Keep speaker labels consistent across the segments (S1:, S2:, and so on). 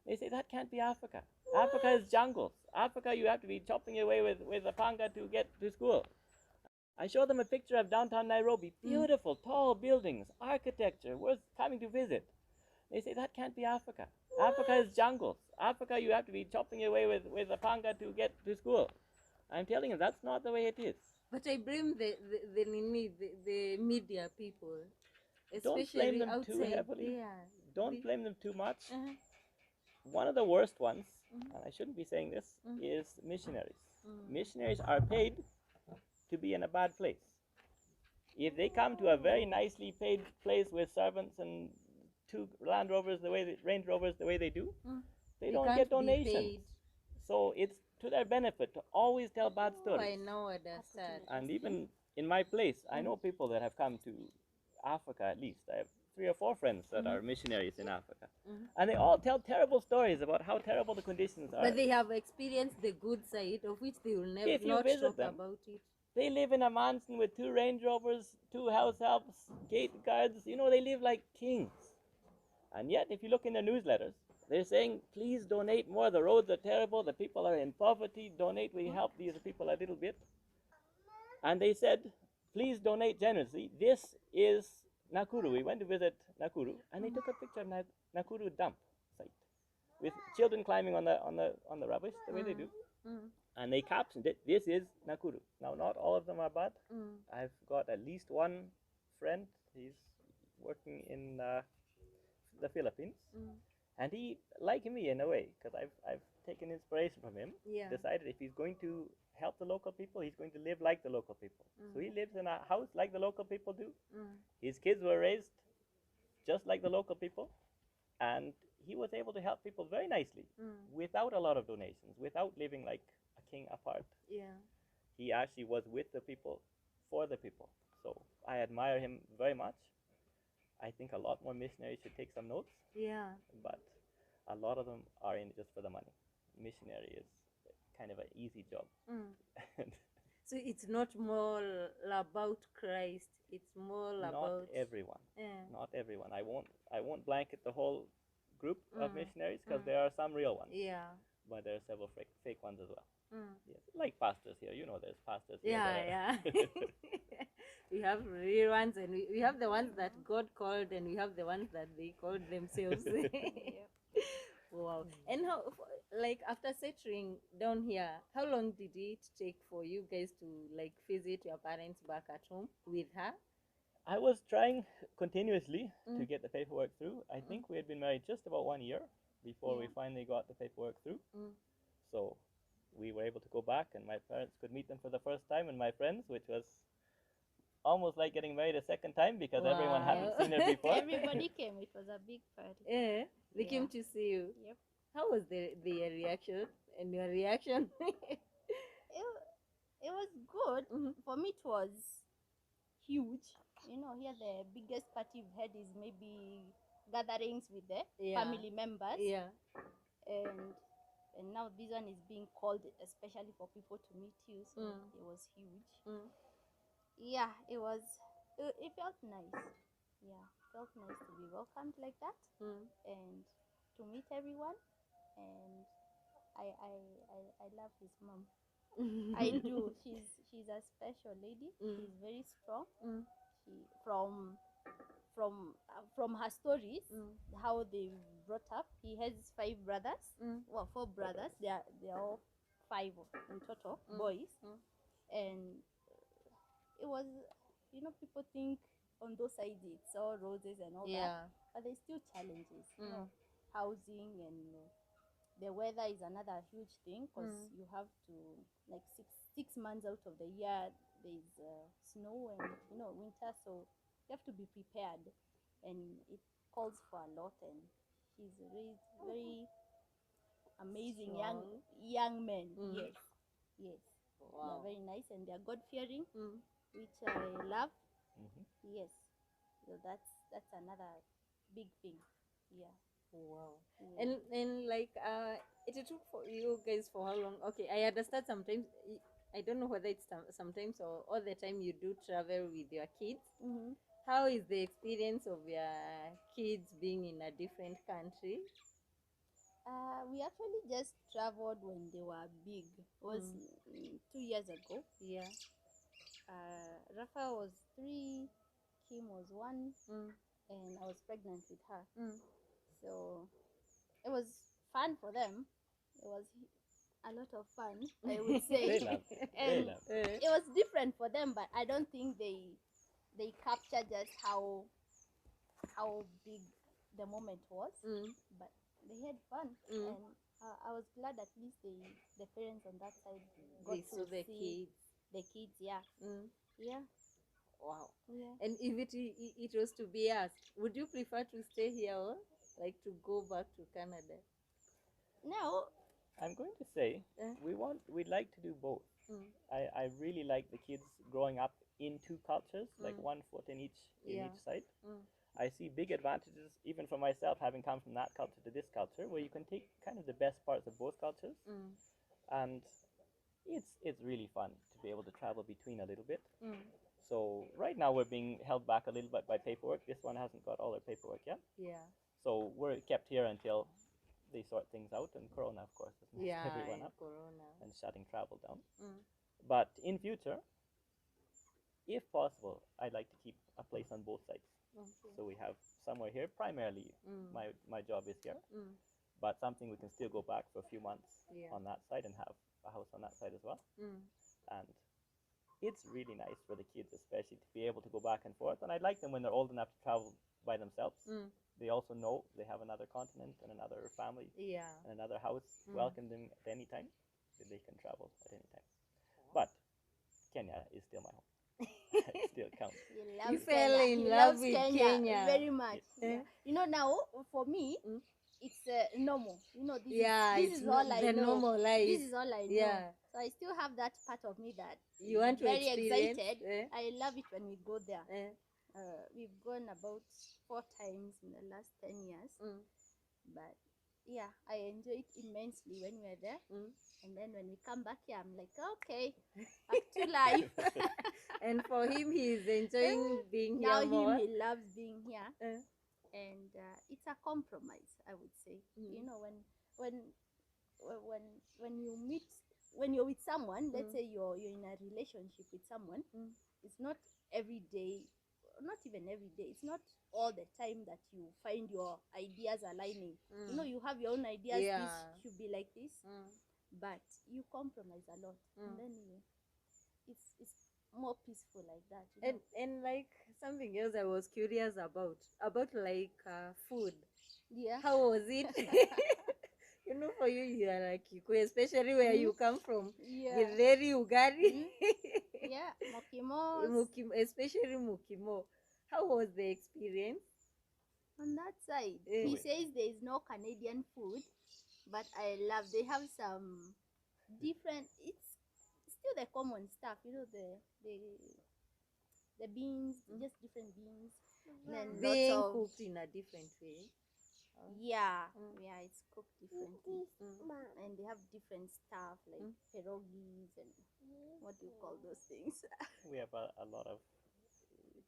S1: They say that can't be Africa. Africa is jungles. Africa, you have to be chopping your way with a panga to get to school. I show them a picture of downtown Nairobi. Beautiful, tall buildings, architecture, worth coming to visit. They say that can't be Africa. Africa is jungles. Africa, you have to be chopping your way with a panga to get to school. I'm telling you, that's not the way it is.
S2: But I blame the media people,
S1: Don't blame
S2: especially
S1: them too
S2: outside
S1: heavily.
S2: there.
S1: Don't blame them too much.
S2: Uh-huh.
S1: One of the worst ones, and I shouldn't be saying this, is missionaries. Missionaries are paid to be in a bad place. If they come to a very nicely paid place with servants and two Land Rovers Range Rovers the way they do, they don't get donations. So it's to their benefit to always tell bad stories.
S2: I know understand.
S1: And even in my place, I know people that have come to Africa at least. I have 3 or 4 friends that are missionaries in Africa. And they all tell terrible stories about how terrible the conditions are.
S2: But they have experienced the good side, of which they will never not talk about it.
S1: They live in a mansion with 2 Range Rovers, 2 house helps, gate guards. You know, they live like kings. And yet, if you look in their newsletters, they're saying, please donate more. The roads are terrible. The people are in poverty. Donate. We help these people a little bit. And they said, please donate generously. This is Nakuru. We went to visit Nakuru, and they took a picture of Nakuru dump site with children climbing on the rubbish, the way they do. And they captioned it, this is Nakuru. Now, not all of them are bad. I've got at least one friend. He's working in the Philippines. And he, like me in a way, because I've taken inspiration from him, decided if he's going to help the local people, he's going to live like the local people. So he lives in a house like the local people do. His kids were raised just like the local people. And he was able to help people very nicely without a lot of donations, without living like a king apart. He actually was with the people, for the people. So I admire him very much. I think a lot more missionaries should take some notes. But a lot of them are in just for the money. Missionary is kind of an easy job.
S2: So it's not more about Christ. It's more
S1: not
S2: about
S1: everyone. Not everyone. I won't blanket the whole group of missionaries because there are some real ones. But there are several fake ones as well. Yes. Like pastors here. You know, there's pastors here.
S2: We have real ones, and we have the ones that God called, and we have the ones that they called themselves. Wow. And how, like, after settling down here, how long did it take for you guys to like visit your parents back at home with her?
S1: I was trying continuously to get the paperwork through. I think we had been married just about 1 year before we finally got the paperwork through. So we were able to go back, and my parents could meet them for the first time, and my friends, which was almost like getting married a second time because everyone hadn't seen her before.
S3: Everybody came. It was a big party.
S2: They came to see you.
S3: Yep.
S2: How was their reaction and your reaction?
S3: It was good. For me, it was huge. You know, here the biggest party we've had is maybe gatherings with the family members. And now this one is being called especially for people to meet you. So it was huge. Yeah, it was. It felt nice. Yeah, felt nice to be welcomed like that and to meet everyone. And I love his mom. I do. She's a special lady. She's very strong. She from her stories, how they brought up. He has 5 brothers. Well, 4 brothers. They're all 5 in total, boys. And it was, you know, people think on those sides it's all roses and all that, but there's still challenges. You know, housing and the weather is another huge thing because you have to, like, six months out of the year there's snow and, you know, winter, so you have to be prepared, and it calls for a lot. And he's raised very amazing young men. Yes. They're very nice, and they're God-fearing, which I love. Yes, so that's another big thing.
S2: Wow. And like it took for you guys for how long? Okay, I understand sometimes. I don't know whether it's sometimes or all the time you do travel with your kids. How is the experience of your kids being in a different country?
S3: we actually just traveled when they were big. It was 2 years ago.
S2: Yeah.
S3: Rafa was 3, Kim was 1, and I was pregnant with her. So it was fun for them. It was a lot of fun, I would say.
S1: They love it. They
S3: And
S1: love it.
S3: it was different for them, but I don't think they captured just how big the moment was. But they had fun, and I was glad at least the parents on that side got
S2: They
S3: to
S2: saw the
S3: see
S2: kids.
S3: the kids. Yeah, yeah,
S2: Wow.
S3: yeah.
S2: And if it was to be asked, would you prefer to stay here or like to go back to Canada?
S3: Now,
S1: I'm going to say we'd like to do both. I really like the kids growing up in two cultures, like 1 foot in each side. I see big advantages even for myself having come from that culture to this culture, where you can take kind of the best parts of both cultures, and it's really fun to be able to travel between a little bit. So right now we're being held back a little bit by paperwork. This one hasn't got all their paperwork yet,
S2: Yeah.
S1: so we're kept here until they sort things out, and Corona, of course, has messed
S2: Yeah.
S1: everyone up
S2: Corona.
S1: and shutting travel down. But in future, if possible, I'd like to keep a place on both sides.
S2: Okay.
S1: So we have somewhere here. Primarily, my job is here, but something we can still go back for a few months on that side and have a house on that side as well. And it's really nice for the kids, especially, to be able to go back and forth. And I'd like them when they're old enough to travel by themselves. They also know they have another continent and another family
S2: Yeah.
S1: and another house welcome them at any time. That they can travel at any time. But Kenya is still my home. It still counts.
S2: You fell in love with Kenya.
S3: Very much.
S2: Yeah.
S3: You know, now for me, it's normal. You know, this
S2: It's
S3: is all I
S2: the
S3: know.
S2: normal life.
S3: This is all I know.
S2: Yeah.
S3: So I still have that part of me that
S2: You want to
S3: very
S2: experience,
S3: excited. I love it when we go there. We've gone about 4 times in the last 10 years. But yeah, I enjoy it immensely when we're there. And then when we come back here, I'm like, okay, back to life.
S2: And for him, he's enjoying being
S3: Now
S2: here more.
S3: he loves being here. And it's a compromise, I would say. You know, when you meet, when you're with someone, let's say you're in a relationship with someone, it's not every day, not even every day, it's not all the time that you find your ideas aligning. You know, you have your own ideas.
S2: Yeah.
S3: This should be like this, but you compromise a lot, and then it's more peaceful like that, you know?
S2: And like something else I was curious about like food.
S3: Yeah.
S2: How was it? You know, for you are like Kikuyu, especially where you come from.
S3: Yeah.
S2: Githeri, Ugari.
S3: Yeah, mokimos.
S2: Especially Mukimo. How was the experience?
S3: On that side, he says there is no Canadian food, but I love, they have some different, it's still the common stuff, you know, the beans, just different beans. Then
S2: Being
S3: lots of,
S2: cooked in a different way.
S3: yeah, it's cooked differently. And they have different stuff like pierogies and what do you call those things?
S1: We have a lot of.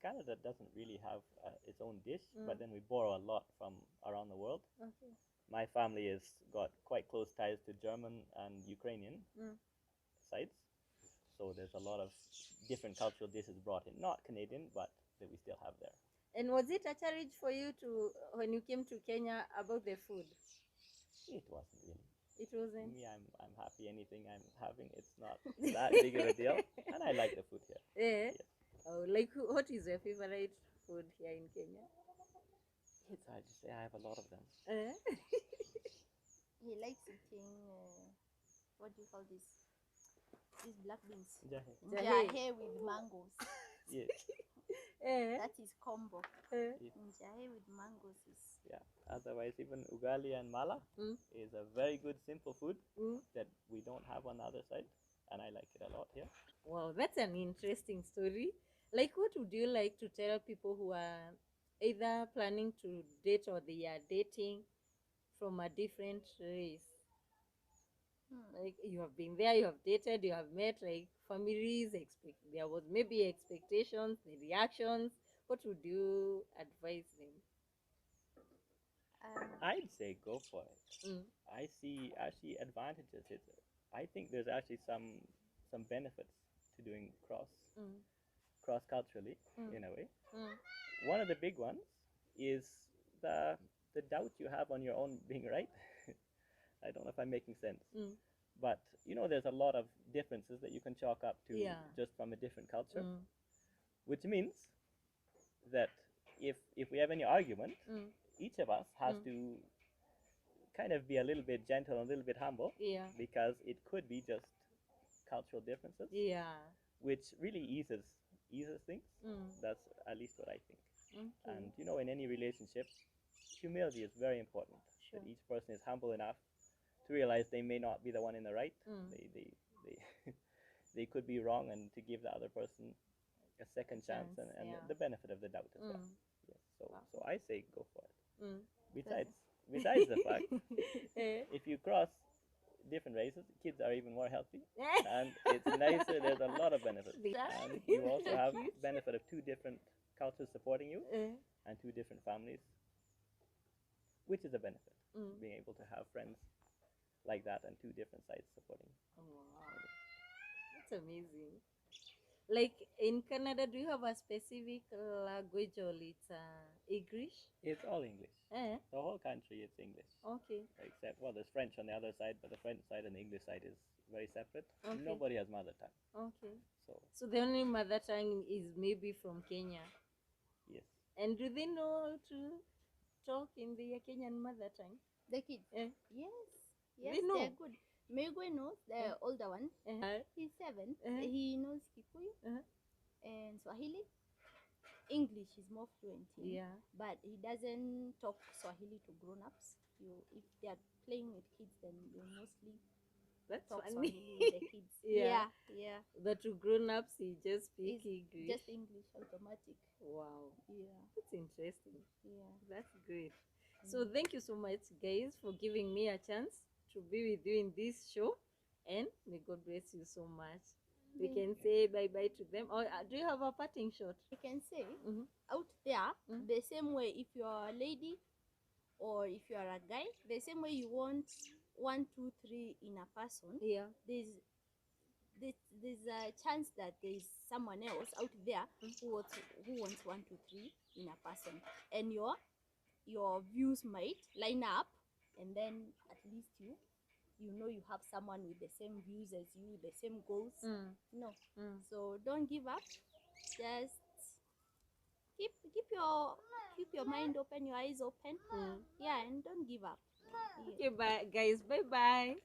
S1: Canada doesn't really have its own dish, but then we borrow a lot from around the world.
S2: Okay.
S1: My family has got quite close ties to German and Ukrainian sides, so there's a lot of different cultural dishes brought in, not Canadian, but that we still have there.
S2: And was it a challenge for you to, when you came to Kenya, about the food?
S1: It wasn't really.
S2: It wasn't?
S1: Me, I'm happy anything I'm having. It's not that big of a deal, and I like the food here.
S2: Yeah.
S1: Yes.
S2: Oh, like what is your favorite food here in Kenya?
S1: It's hard to say. I have a lot of them.
S3: He likes eating, what do you call this? These black beans.
S1: Jahe.
S3: Jahe with mangoes.
S1: Yes.
S3: That is combo.
S1: Yes.
S3: Jahe with mangoes is...
S1: Yeah. Otherwise, even ugali and mala is a very good simple food that we don't have on the other side, and I like it a lot here.
S2: Wow, that's an interesting story. Like, what would you like to tell people who are either planning to date or they are dating from a different race? Like, you have been there, you have dated, you have met, like, families, there was maybe expectations, the reactions. What would you advise them?
S1: I'd say go for it. I see actually advantages. I think there's actually some benefits to doing cross culturally in a way. One of the big ones is the the doubt you have on your own being right. I don't know if I'm making sense, but there's a lot of differences that you can chalk up to just from a different culture, which means that if we have any argument, each of us has to kind of be a little bit gentle and a little bit humble, because it could be just cultural differences, which really eases things. That's at least what I think. And in any relationship, humility is very important.
S2: Sure.
S1: That each person is humble enough to realize they may not be the one in the right. They they could be wrong, and to give the other person a second chance, and the benefit of the doubt as well. Yes. So I say go for it. Besides the fact, if you cross different races, kids are even more healthy, and it's nicer. There's a lot of benefits, and you also have benefit of two different cultures supporting you, and two different families, which is a benefit. Being able to have friends like that and two different sides supporting you.
S2: Oh, wow. That's amazing. Like in Canada, do you have a specific language, or it's English?
S1: It's all English. The whole country, it's English.
S2: Okay.
S1: Except, there's French on the other side, but the French side and the English side is very separate.
S2: Okay.
S1: Nobody has mother tongue.
S2: Okay.
S1: So
S2: the only mother tongue is maybe from Kenya.
S1: yes.
S2: And do they know how to talk in their Kenyan mother tongue?
S3: The kids? Yes,
S2: They know.
S3: they're good. Megwe knows, the older one. He's 7. He knows Kikuyu and Swahili. English is more fluent in, but he doesn't talk Swahili to grown-ups. If they are playing with kids, then they mostly
S2: That's
S3: talk
S2: funny.
S3: Swahili with the kids. Yeah.
S2: But to grown-ups, he just speak
S3: It's
S2: English.
S3: just English automatic.
S2: Wow.
S3: Yeah.
S2: That's interesting.
S3: Yeah.
S2: That's great. So thank you so much, guys, for giving me a chance to be with you in this show, and may God bless you so much. We can say bye-bye to them. Or do you have a parting shot?
S3: I can say, out there, the same way, if you're a lady or if you are a guy, the same way you want 1, 2, 3 in a person, there's a chance that there's someone else out there who wants 1, 2, 3 in a person, and your views might line up, and then at least you have someone with the same views as you, the same goals. So don't give up. Just keep your mind open, your eyes open. And don't give up.
S2: Okay, bye, guys. Bye-bye.